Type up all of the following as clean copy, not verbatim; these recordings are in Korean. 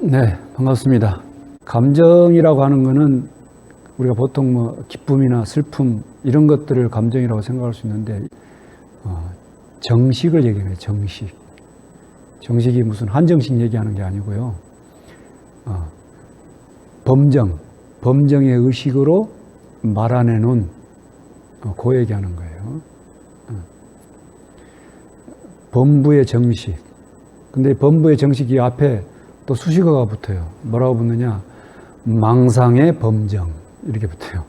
네, 반갑습니다. 감정이라고 하는 거는 우리가 보통 뭐 기쁨이나 슬픔 이런 것들을 감정이라고 생각할 수 있는데 정식을 얘기해요. 정식. 정식이 무슨 한정식 얘기하는 게 아니고요. 범정의 의식으로 말아내놓은 그 얘기하는 거예요. 범부의 정식. 근데 범부의 정식이 앞에 또 수식어가 붙어요. 뭐라고 붙느냐? 망상의 범정 이렇게 붙어요.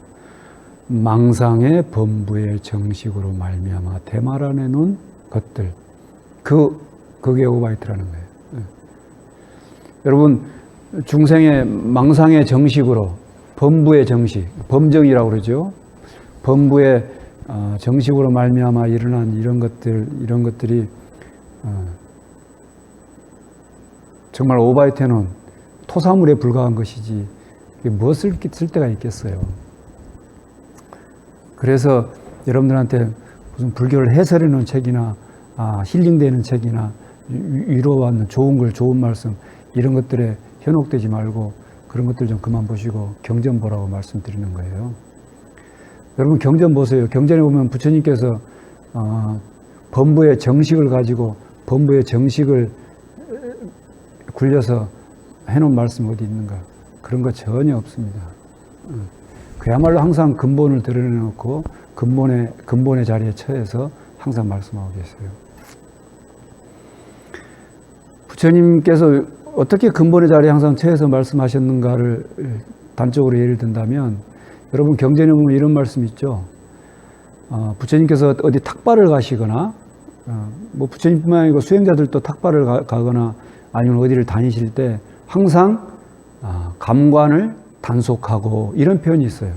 망상의 범부의 정식으로 말미암아 대말아내 놓은 것들. 그게 오바이트라는 거예요. 여러분 중생의 망상의 정식으로 범부의 정식, 범정이라고 그러죠. 범부의 정식으로 말미암아 일어난 이런 것들이 정말 오바이트는 토사물에 불과한 것이지 무엇을 쓸 데가 있겠어요. 그래서 여러분들한테 무슨 불교를 해설해 놓은 책이나 힐링되는 책이나 위로받는 좋은 글, 좋은 말씀 이런 것들에 현혹되지 말고 그런 것들 좀 그만 보시고 경전 보라고 말씀드리는 거예요. 여러분 경전 보세요. 경전에 보면 부처님께서 범부의 정식을 가지고 범부의 정식을 굴려서 해놓은 말씀 어디 있는가? 그런 거 전혀 없습니다. 그야말로 항상 근본을 드러내놓고 근본의 자리에 처해서 항상 말씀하고 계세요. 부처님께서 어떻게 근본의 자리에 항상 처해서 말씀하셨는가를 단적으로 예를 든다면 여러분 경전에 보면 이런 말씀 있죠. 부처님께서 어디 탁발을 가시거나 뭐 부처님뿐만 아니고 수행자들도 탁발을 가거나 아니면 어디를 다니실 때 항상 감관을 단속하고 이런 표현이 있어요.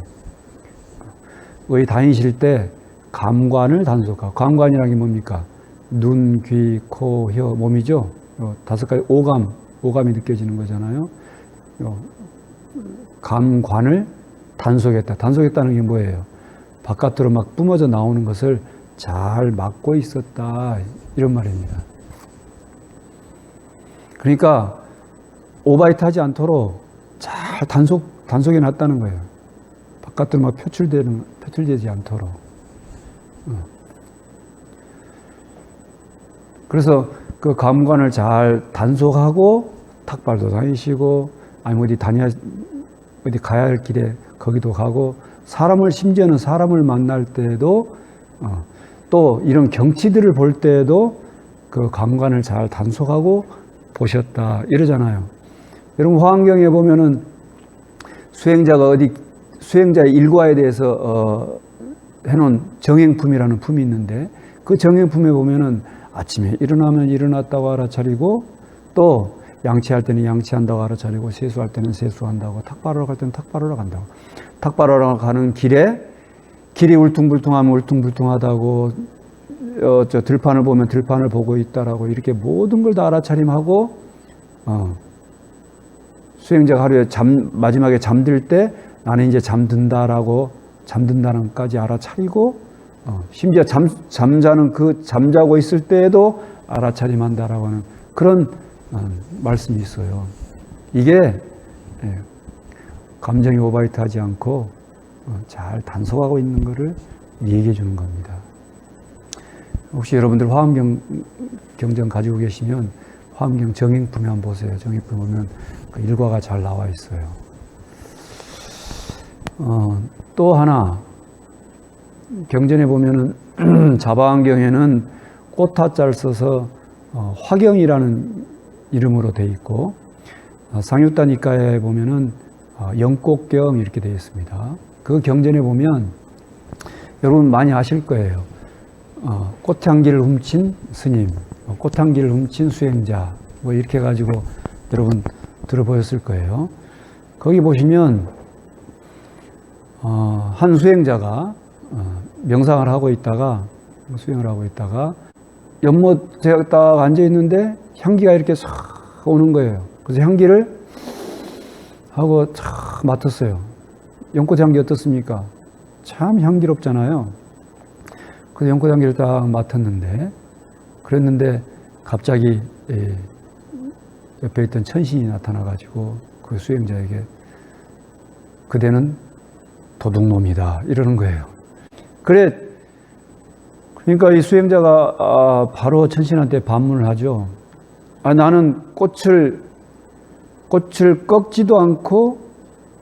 어디 다니실 때 감관을 단속하고 감관이라는 게 뭡니까? 눈, 귀, 코, 혀, 몸이죠. 5가지 오감이 느껴지는 거잖아요. 감관을 단속했다. 단속했다는 게 뭐예요? 바깥으로 막 뿜어져 나오는 것을 잘 막고 있었다. 이런 말입니다. 그러니까 오바이트 하지 않도록 잘 단속해 놨다는 거예요. 바깥으로 막 표출되지 않도록. 그래서 그 감관을 잘 단속하고 탁발도 다니시고 아니면 어디 가야 할 길에 거기도 가고 심지어는 사람을 만날 때도 또 이런 경치들을 볼 때에도 그 감관을 잘 단속하고 보셨다 이러잖아요. 여러분 화엄경에 보면은 수행자의 일과에 대해서 해놓은 정행품이라는 품이 있는데 그 정행품에 보면은 아침에 일어나면 일어났다고 알아차리고 또 양치할 때는 양치한다고 알아차리고 세수할 때는 세수한다고 탁발하러 갈 때는 탁발하러 간다고 탁발하러 가는 길이 울퉁불퉁하면 울퉁불퉁하다고 저 들판을 보면 들판을 보고 있다라고 이렇게 모든 걸 다 알아차림하고 수행자가 하루에 마지막에 잠들 때 나는 이제 잠든다라고 잠든다는까지 알아차리고 심지어 잠자고 있을 때에도 알아차림한다라고 하는 그런 말씀이 있어요. 이게 감정이 오바이트하지 않고 잘 단속하고 있는 것을 얘기해 주는 겁니다. 혹시 여러분들 화엄경 경전 가지고 계시면 화엄경 정행품에 한번 보세요. 정행품 보면 그 일과가 잘 나와 있어요. 또 하나 경전에 보면은 자바안경에는 꽃화자를 써서 화경이라는 이름으로 되어 있고 상유타 니카에 보면은 영꽃경 이렇게 되어 있습니다. 그 경전에 보면 여러분 많이 아실 거예요. 꽃향기를 훔친 스님, 꽃향기를 훔친 수행자 뭐 이렇게 해가지고 여러분 들어보셨을 거예요. 거기 보시면 한 수행자가 명상을 하고 있다가 수행을 하고 있다가 연못에 딱 앉아 있는데 향기가 이렇게 싹 오는 거예요. 그래서 향기를 하고 참 맡았어요. 연꽃 향기 어떻습니까? 참 향기롭잖아요. 그래서 연꽃 향기를 딱 맡았는데 그랬는데 갑자기 옆에 있던 천신이 나타나가지고 그 수행자에게 그대는 도둑놈이다 이러는 거예요. 그러니까 이 수행자가 바로 천신한테 반문을 하죠. 나는 꽃을 꺾지도 않고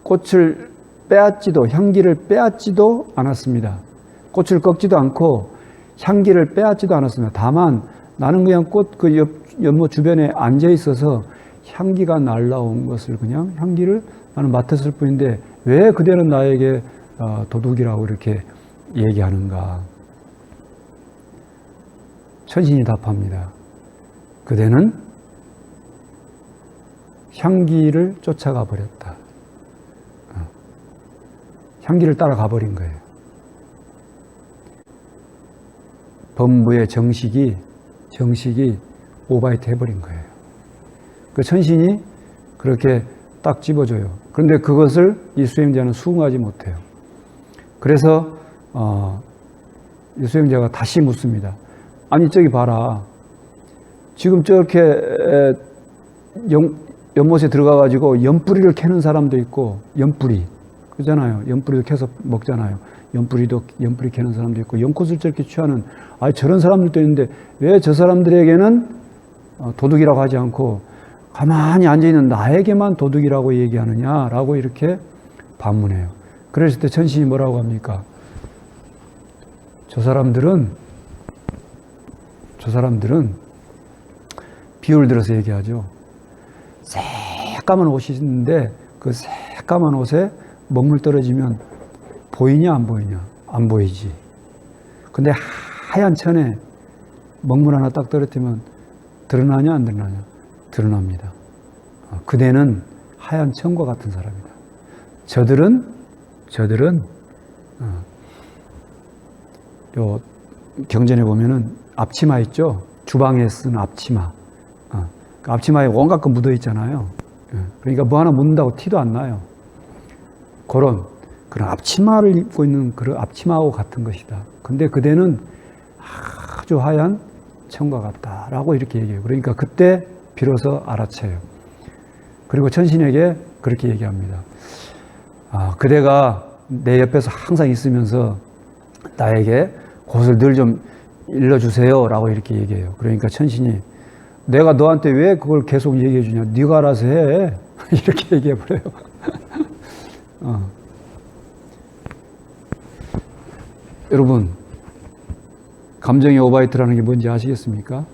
꽃을 빼앗지도, 향기를 빼앗지도 않았습니다. 꽃을 꺾지도 않고 향기를 빼앗지도 않았습니다. 다만 나는 그냥 꽃 그 연못 주변에 앉아 있어서 향기가 날라온 것을 그냥 향기를 나는 맡았을 뿐인데 왜 그대는 나에게 도둑이라고 이렇게 얘기하는가? 천신이 답합니다. 그대는 향기를 쫓아가 버렸다. 향기를 따라가 버린 거예요. 범부의 정식이 오바이트 해버린 거예요. 그 천신이 그렇게 딱 집어줘요. 그런데 그것을 이 수행자는 수긍하지 못해요. 그래서 이 수행자가 다시 묻습니다. 아니 저기 봐라. 지금 저렇게 연못에 들어가가지고 연뿌리를 캐는 사람도 있고 연뿌리 그잖아요. 연뿌리도 캐서 먹잖아요. 연뿌리 캐는 사람도 있고 연꽃을 저렇게 취하는 저런 사람들도 있는데 왜 저 사람들에게는 도둑이라고 하지 않고 가만히 앉아있는 나에게만 도둑이라고 얘기하느냐라고 이렇게 반문해요. 그랬을 때 천신이 뭐라고 합니까? 저 사람들은 비유를 들어서 얘기하죠. 새까만 옷이 있는데 그 새까만 옷에 먹물 떨어지면 보이냐 안 보이냐? 안 보이지. 근데 하얀 천에 먹물 하나 딱 떨어뜨리면 드러나냐 안 드러나냐? 드러납니다. 그대는 하얀 천과 같은 사람이다. 저들은 요 경전에 보면은 앞치마 있죠? 주방에 쓴 앞치마. 그 앞치마에 온갖 거 묻어 있잖아요. 그러니까 뭐 하나 묻는다고 티도 안 나요. 그런 앞치마를 입고 있는 그런 앞치마하고 같은 것이다. 근데 그대는 아주 하얀 천과 같다라고 이렇게 얘기해요. 그러니까 그때 비로소 알아채요. 그리고 천신에게 그렇게 얘기합니다. 그대가 내 옆에서 항상 있으면서 나에게 그것을 늘 좀 일러주세요 라고 이렇게 얘기해요. 그러니까 천신이 내가 너한테 왜 그걸 계속 얘기해 주냐? 네가 알아서 해. 이렇게 얘기해 버려요. 여러분, 감정의 오바이트라는 게 뭔지 아시겠습니까?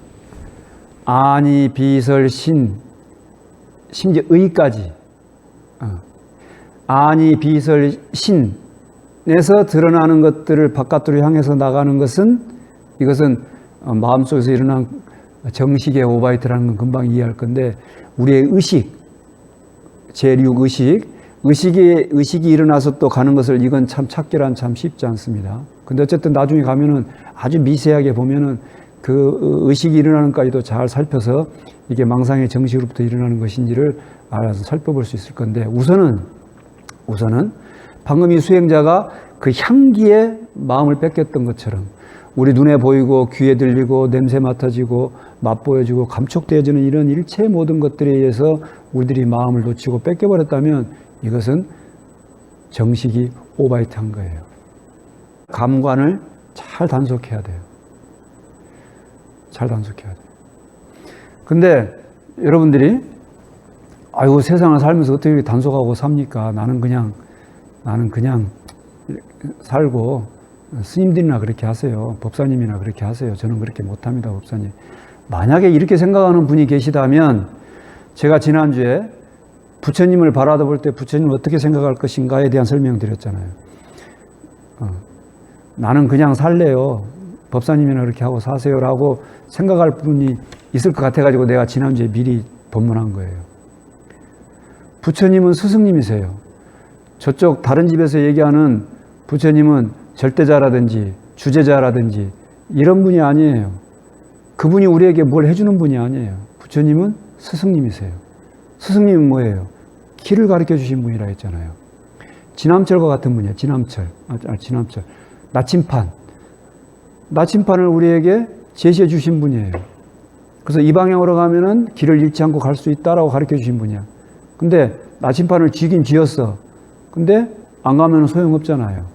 아니, 비설, 신, 심지어 의까지. 아니, 비설, 신에서 드러나는 것들을 바깥으로 향해서 나가는 것은 이것은 마음속에서 일어난 정식의 오바이트라는 건 금방 이해할 건데 우리의 의식, 의식이 일어나서 또 가는 것을 이건 참 찾기란 참 쉽지 않습니다. 근데 어쨌든 나중에 가면은 아주 미세하게 보면은 그 의식이 일어나는 까지도 잘 살펴서 이게 망상의 정식으로부터 일어나는 것인지를 알아서 살펴볼 수 있을 건데 우선은 방금 이 수행자가 그 향기에 마음을 뺏겼던 것처럼 우리 눈에 보이고 귀에 들리고 냄새 맡아지고 맛보여지고 감촉되어지는 이런 일체 모든 것들에 의해서 우리들이 마음을 놓치고 뺏겨버렸다면 이것은 정식이 오바이트한 거예요. 감관을 잘 단속해야 돼요. 잘 단속해야 돼요. 근데 여러분들이 아이고 세상을 살면서 어떻게 이렇게 단속하고 삽니까? 나는 그냥 살고 스님들이나 그렇게 하세요. 법사님이나 그렇게 하세요. 저는 그렇게 못합니다. 법사님. 만약에 이렇게 생각하는 분이 계시다면 제가 지난주에 부처님을 바라볼 때 부처님 어떻게 생각할 것인가에 대한 설명을 드렸잖아요. 나는 그냥 살래요. 법사님이나 그렇게 하고 사세요라고 생각할 분이 있을 것 같아가지고 내가 지난주에 미리 법문한 거예요. 부처님은 스승님이세요. 저쪽 다른 집에서 얘기하는 부처님은 절대자라든지 주제자라든지 이런 분이 아니에요. 그분이 우리에게 뭘 해주는 분이 아니에요. 부처님은 스승님이세요. 스승님은 뭐예요? 길을 가르쳐 주신 분이라 했잖아요. 지남철과 같은 분이에요. 지남철. 나침판을 우리에게 제시해 주신 분이에요. 그래서 이 방향으로 가면은 길을 잃지 않고 갈 수 있다라고 가르쳐 주신 분이야. 근데 나침반을 쥐긴 쥐었어. 근데 안 가면 소용없잖아요.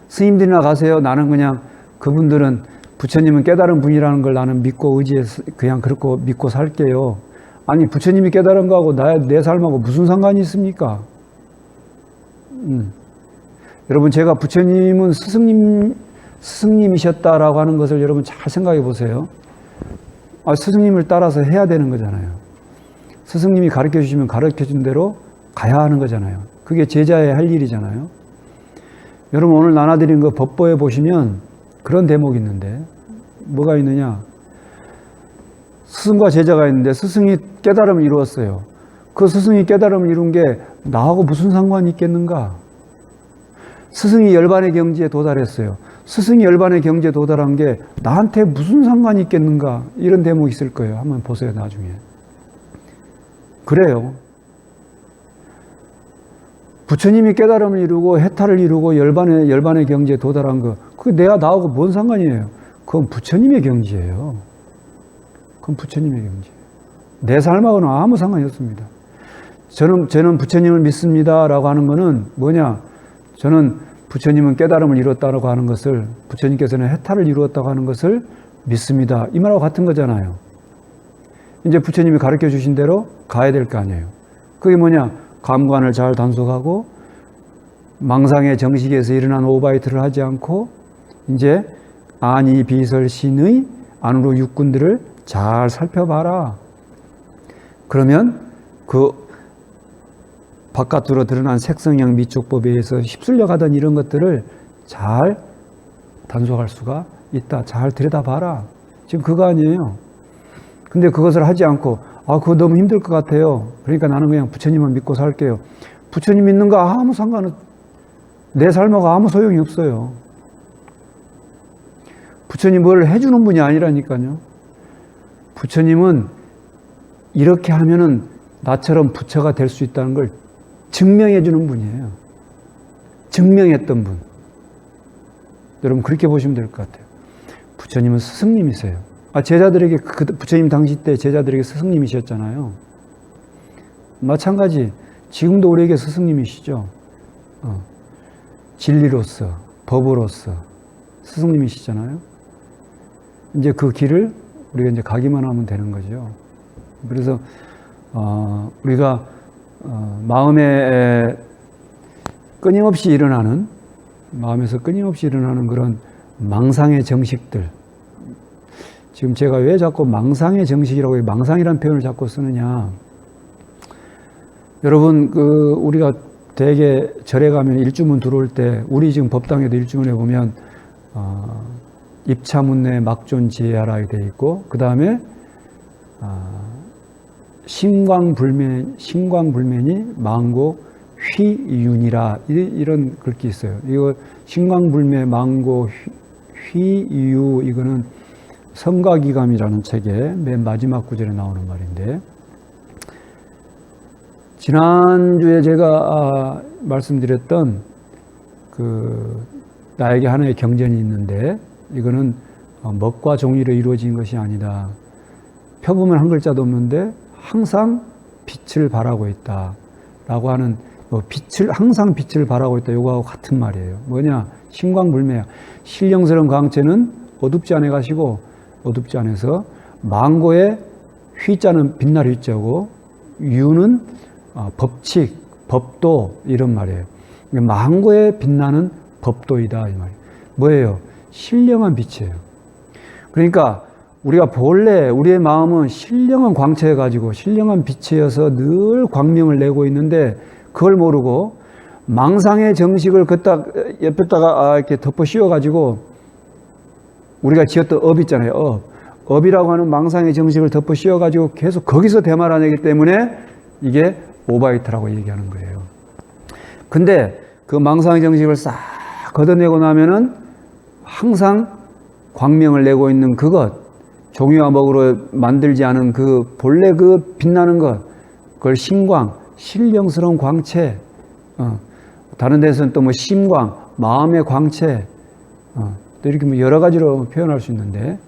스님들이나 가세요. 나는 그냥 그분들은 부처님은 깨달은 분이라는 걸 나는 믿고 의지해서 그냥 그렇고 믿고 살게요. 아니 부처님이 깨달은 거하고 내 삶하고 무슨 상관이 있습니까? 여러분 제가 부처님은 스승님이셨다라고 하는 것을 여러분 잘 생각해 보세요. 스승님을 따라서 해야 되는 거잖아요. 스승님이 가르쳐 주시면 가르쳐 준 대로 가야 하는 거잖아요. 그게 제자의 할 일이잖아요. 여러분 오늘 나눠드린 거 법보에 보시면 그런 대목이 있는데 뭐가 있느냐. 스승과 제자가 있는데 스승이 깨달음을 이루었어요. 그 스승이 깨달음을 이룬 게 나하고 무슨 상관이 있겠는가. 스승이 열반의 경지에 도달했어요. 스승이 열반의 경지에 도달한 게 나한테 무슨 상관이 있겠는가. 이런 대목이 있을 거예요. 한번 보세요 나중에. 그래요. 부처님이 깨달음을 이루고 해탈을 이루고 열반의 경지에 도달한 거, 그게 내가 나하고 뭔 상관이에요? 그건 부처님의 경지예요. 그건 부처님의 경지예요. 내 삶하고는 아무 상관이 없습니다. 저는 부처님을 믿습니다라고 하는 거는 뭐냐? 저는 부처님은 깨달음을 이루었다고 하는 것을, 부처님께서는 해탈을 이루었다고 하는 것을 믿습니다. 이 말하고 같은 거잖아요. 이제 부처님이 가르쳐 주신 대로 가야 될 거 아니에요. 그게 뭐냐? 감관을 잘 단속하고 망상의 정식에서 일어난 오바이트를 하지 않고 이제 안이 비설신의 안으로 육군들을 잘 살펴봐라. 그러면 그 바깥으로 드러난 색성양 미촉법에 의해서 휩쓸려 가던 이런 것들을 잘 단속할 수가 있다. 잘 들여다봐라. 지금 그거 아니에요. 근데 그것을 하지 않고 그거 너무 힘들 것 같아요. 그러니까 나는 그냥 부처님만 믿고 살게요. 부처님 믿는 거 아무 상관은 내 삶하고 아무 소용이 없어요. 부처님 뭘 해주는 분이 아니라니까요. 부처님은 이렇게 하면은 나처럼 부처가 될 수 있다는 걸 증명해 주는 분이에요. 증명했던 분. 여러분 그렇게 보시면 될 것 같아요. 부처님은 스승님이세요. 제자들에게 부처님 당시 때 제자들에게 스승님이셨잖아요. 마찬가지 지금도 우리에게 스승님이시죠. 진리로서 법으로서 스승님이시잖아요. 이제 그 길을 우리가 이제 가기만 하면 되는 거죠. 그래서 우리가 마음에 끊임없이 일어나는 마음에서 끊임없이 일어나는 그런 망상의 정식들. 지금 제가 왜 자꾸 망상의 정식이라고 망상이라는 표현을 자꾸 쓰느냐. 여러분 우리가 대개 절에 가면 일주문 들어올 때 우리 지금 법당에도 일주문에 보면 입차문내 막존지혜하라 되어 있고 그 다음에 신광불면이 망고 휘윤이라 이런 글귀 있어요. 이거 신광불매 망고 휘유 이거는 성가기감이라는 책의 맨 마지막 구절에 나오는 말인데 지난주에 제가 말씀드렸던 나에게 하나의 경전이 있는데 이거는 먹과 종이로 이루어진 것이 아니다. 펴보면 한 글자도 없는데 항상 빛을 발하고 있다 라고 하는 항상 빛을 발하고 있다. 요거하고 같은 말이에요. 뭐냐? 신광불매야. 신령스러운 광채는 어둡지 않아 가시고 어둡지 않아서 망고의 휘자는 빛날 휘자고 유는 법칙, 법도 이런 말이에요. 망고에 빛나는 법도이다 이 말이에요. 뭐예요? 신령한 빛이에요. 그러니까 우리가 본래 우리의 마음은 신령한 광채에 가지고 신령한 빛이어서 늘 광명을 내고 있는데 그걸 모르고 망상의 정식을 옆에다가 이렇게 덮어 씌워 가지고 우리가 지었던 업 있잖아요. 업이라고 하는 망상의 정식을 덮어 씌워 가지고 계속 거기서 대말아내기 때문에 이게 오바이트라고 얘기하는 거예요. 근데 그 망상의 정식을 싹 걷어내고 나면은 항상 광명을 내고 있는 그것, 종이와 먹으로 만들지 않은 그 본래 그 빛나는 것, 그걸 신광, 신령스러운 광채, 다른 데서는 또 뭐 심광, 마음의 광채, 또 이렇게 뭐 여러 가지로 표현할 수 있는데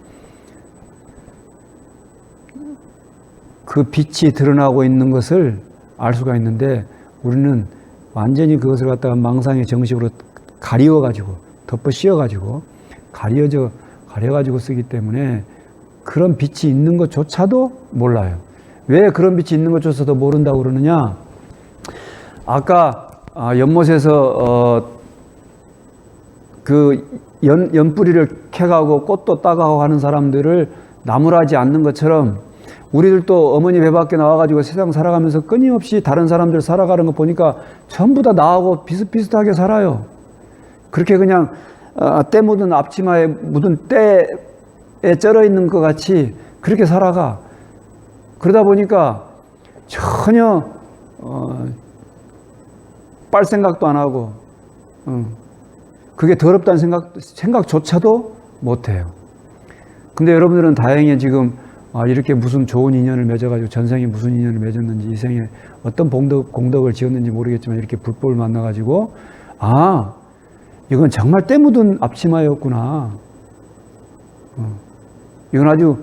그 빛이 드러나고 있는 것을 알 수가 있는데 우리는 완전히 그것을 갖다가 망상의 정식으로 가리워가지고 덮어 씌워가지고 가려가지고 쓰기 때문에 그런 빛이 있는 것조차도 몰라요. 왜 그런 빛이 있는 것조차도 모른다고 그러느냐? 아까 연못에서 그 연뿌리를 캐가고 꽃도 따가고 하는 사람들을 나무라지 않는 것처럼 우리들도 어머니 배 밖에 나와가지고 세상 살아가면서 끊임없이 다른 사람들 살아가는 거 보니까 전부 다 나하고 비슷비슷하게 살아요. 그렇게 그냥 때 묻은 앞치마에 묻은 때에 쩔어 있는 것 같이 그렇게 살아가. 그러다 보니까 전혀 빨 생각도 안 하고 그게 더럽다는 생각조차도 못해요. 근데 여러분들은 다행히 지금 이렇게 무슨 좋은 인연을 맺어가지고 전생에 무슨 인연을 맺었는지 이 생에 어떤 공덕을 지었는지 모르겠지만 이렇게 불법을 만나가지고 이건 정말 때 묻은 앞치마였구나. 이건 아주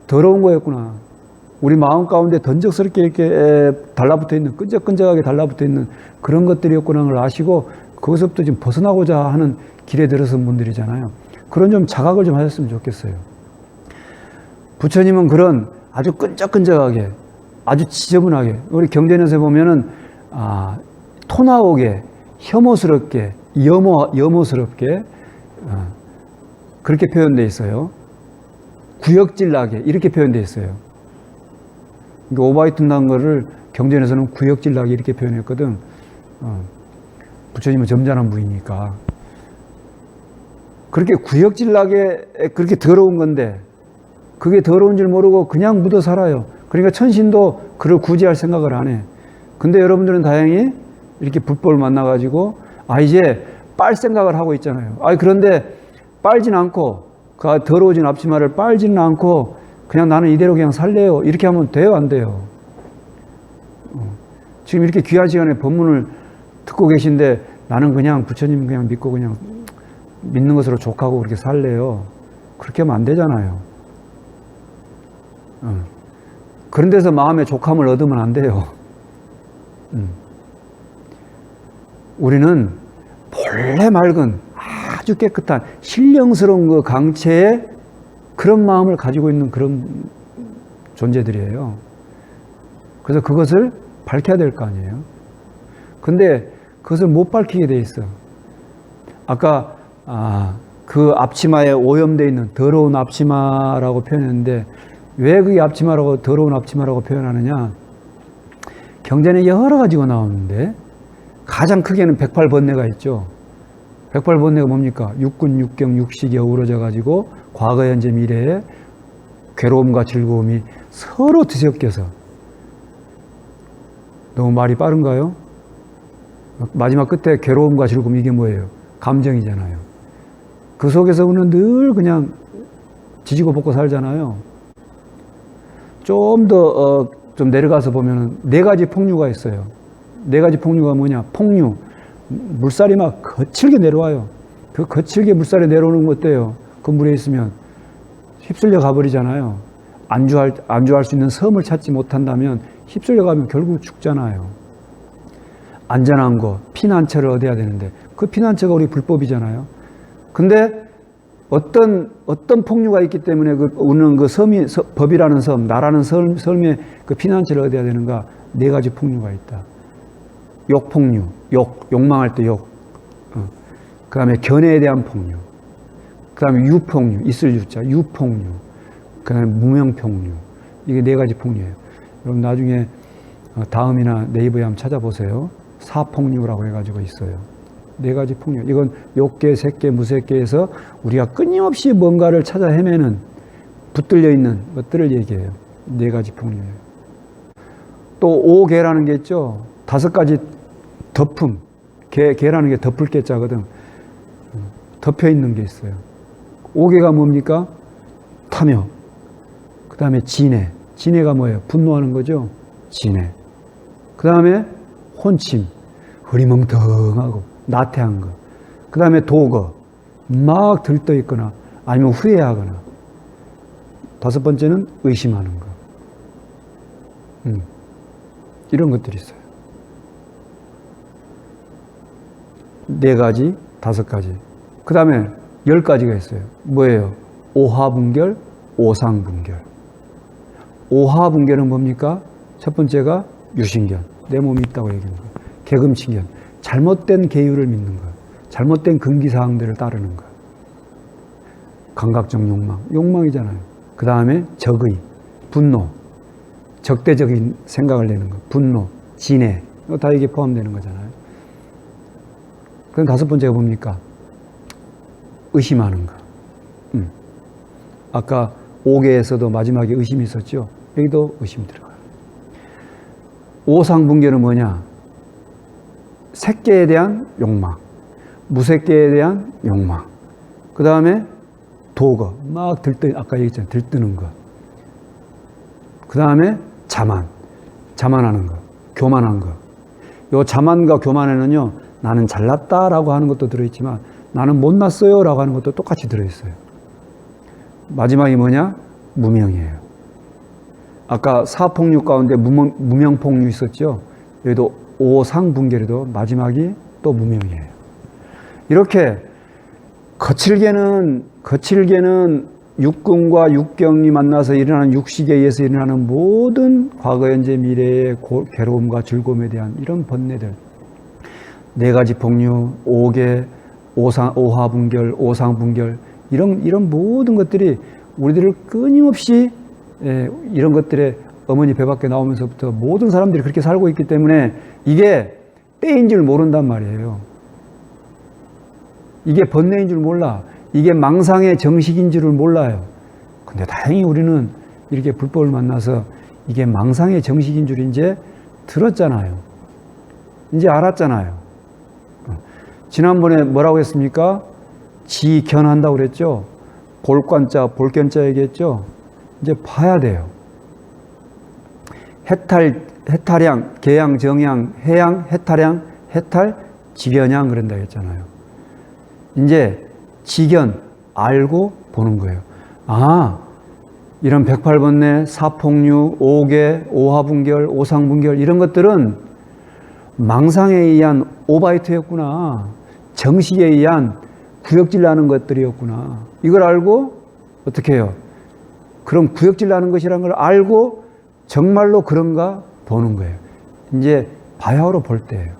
더러운 거였구나. 우리 마음 가운데 던적스럽게 이렇게 달라붙어 있는, 끈적끈적하게 달라붙어 있는 그런 것들이었구나 를 아시고 거기서부터 지금 벗어나고자 하는 길에 들어선 분들이잖아요. 그런 좀 자각을 좀 하셨으면 좋겠어요. 부처님은 그런 아주 끈적끈적하게, 아주 지저분하게, 우리 경전에서 보면은 토 나오게, 혐오스럽게, 염오스럽게 그렇게 표현되어 있어요. 구역질나게 이렇게 표현되어 있어요. 그러니까 오바이트 난 거를 경전에서는 구역질나게 이렇게 표현했거든. 부처님은 점잖은 분이니까. 그렇게 구역질나게 그렇게 더러운 건데 그게 더러운 줄 모르고 그냥 묻어 살아요. 그러니까 천신도 그를 구제할 생각을 안 해. 근데 여러분들은 다행히 이렇게 불법을 만나가지고 이제 빨 생각을 하고 있잖아요. 그런데 빨진 않고 그 더러워진 앞치마를 빨지는 않고 그냥 나는 이대로 그냥 살래요. 이렇게 하면 돼요, 안 돼요? 지금 이렇게 귀한 시간에 법문을 듣고 계신데 나는 그냥 부처님 그냥 믿고 그냥 믿는 것으로 족하고 그렇게 살래요. 그렇게 하면 안 되잖아요. 그런 데서 마음의 족함을 얻으면 안 돼요. 우리는 본래 맑은 아주 깨끗한 신령스러운 그 강체의 그런 마음을 가지고 있는 그런 존재들이에요. 그래서 그것을 밝혀야 될 거 아니에요. 근데 그것을 못 밝히게 돼 있어. 아까 그 앞치마에 오염되어 있는 더러운 앞치마라고 표현했는데 왜 그게 앞치마라고 더러운 앞치마라고 표현하느냐? 경전에 여러 가지가 나오는데 가장 크게는 108번뇌가 있죠. 108번뇌가 뭡니까? 육군, 육경, 육식이 어우러져 가지고 과거, 현재, 미래에 괴로움과 즐거움이 서로 뒤섞여서 너무 말이 빠른가요? 마지막 끝에 괴로움과 즐거움 이게 뭐예요? 감정이잖아요. 그 속에서 우리는 늘 그냥 지지고 볶고 살잖아요. 좀 더 좀 내려가서 보면은 4가지 폭류가 있어요. 4가지 폭류가 뭐냐? 폭류. 물살이 막 거칠게 내려와요. 그 거칠게 물살이 내려오는 거 어때요? 그 물에 있으면 휩쓸려 가버리잖아요. 안주할 수 있는 섬을 찾지 못한다면 휩쓸려 가면 결국 죽잖아요. 안전한 거, 피난처를 얻어야 되는데 그 피난처가 우리 불법이잖아요. 근데 어떤 폭류가 있기 때문에 우리는 그 섬이, 법이라는 섬, 나라는 섬에 그 피난처를 얻어야 되는가? 4가지 폭류가 있다. 욕폭류, 욕망할 때 욕. 그 다음에 견해에 대한 폭류. 그 다음에 유폭류, 있을 유자, 유폭류. 그 다음에 무명폭류. 이게 4가지 폭류예요. 여러분 나중에 다음이나 네이버에 한번 찾아보세요. 사폭류라고 해가지고 있어요. 4가지 폭류. 이건 욕계, 색계, 무색계에서 우리가 끊임없이 뭔가를 찾아 헤매는 붙들려 있는 것들을 얘기해요. 4가지 폭류예요. 또 오계라는 게 있죠. 5가지 덮음. 계라는 게 덮을 계자거든. 덮여 있는 게 있어요. 오계가 뭡니까? 탐욕. 그 다음에 진해. 진해가 뭐예요? 분노하는 거죠. 진해. 그 다음에 혼침. 흐리멍텅하고 나태한 거. 그 다음에 도거. 막 들떠 있거나 아니면 후회하거나. 5번째는 의심하는 거. 이런 것들이 있어요. 4가지, 5가지. 그 다음에 10가지가 있어요. 뭐예요? 오화분결, 오상분결. 오화분결은 뭡니까? 첫 번째가 유신견. 내 몸이 있다고 얘기하는 거예요. 개금신견. 잘못된 계율을 믿는 거예요. 잘못된 금기사항들을 따르는 거예요. 감각적 욕망. 욕망이잖아요. 그 다음에 적의, 분노. 적대적인 생각을 내는 거. 분노, 진해. 다 이게 포함되는 거잖아요. 그럼 5번째가 뭡니까? 의심하는 거. 아까 5개에서도 마지막에 의심이 있었죠. 여기도 의심이 들어가요. 오상분결은 뭐냐? 색계에 대한 욕망, 무색계에 대한 욕망. 그 다음에 도거, 막 아까 얘기했잖아요. 들뜨는 거. 그 다음에 자만하는 거, 교만한 거. 요 자만과 교만에는요, 나는 잘났다라고 하는 것도 들어있지만 나는 못났어요 라고 하는 것도 똑같이 들어있어요. 마지막이 뭐냐? 무명이에요. 아까 사폭류 가운데 무명폭류 있었죠? 여기도 오상분결에도 마지막이 또 무명이에요. 이렇게 거칠게는 육근과 육경이 만나서 일어나는 육식에 의해서 일어나는 모든 과거, 현재, 미래의 괴로움과 즐거움에 대한 이런 번뇌들. 4가지 폭류, 5개, 오화분결, 오상분결, 이런 모든 것들이 우리들을 끊임없이 이런 것들에 어머니 배 밖에 나오면서부터 모든 사람들이 그렇게 살고 있기 때문에 이게 때인 줄 모른단 말이에요. 이게 번뇌인 줄 몰라. 이게 망상의 정식인 줄을 몰라요. 근데 다행히 우리는 이렇게 불법을 만나서 이게 망상의 정식인 줄 이제 들었잖아요. 이제 알았잖아요. 지난번에 뭐라고 했습니까? 지견한다고 그랬죠? 볼관자, 볼견자 얘기했죠? 이제 봐야 돼요. 해탈양, 계양, 정양, 해양, 해탈양, 해탈, 지견양 그런다 했잖아요. 이제 지견, 알고 보는 거예요. 아, 이런 108번뇌, 사폭류, 5개, 오화분결, 오상분결 이런 것들은 망상에 의한 오바이트였구나. 정식에 의한 구역질 나는 것들이었구나. 이걸 알고 어떻게 해요? 그럼 구역질 나는 것이라는 걸 알고 정말로 그런가 보는 거예요. 이제 바야흐로 볼 때예요.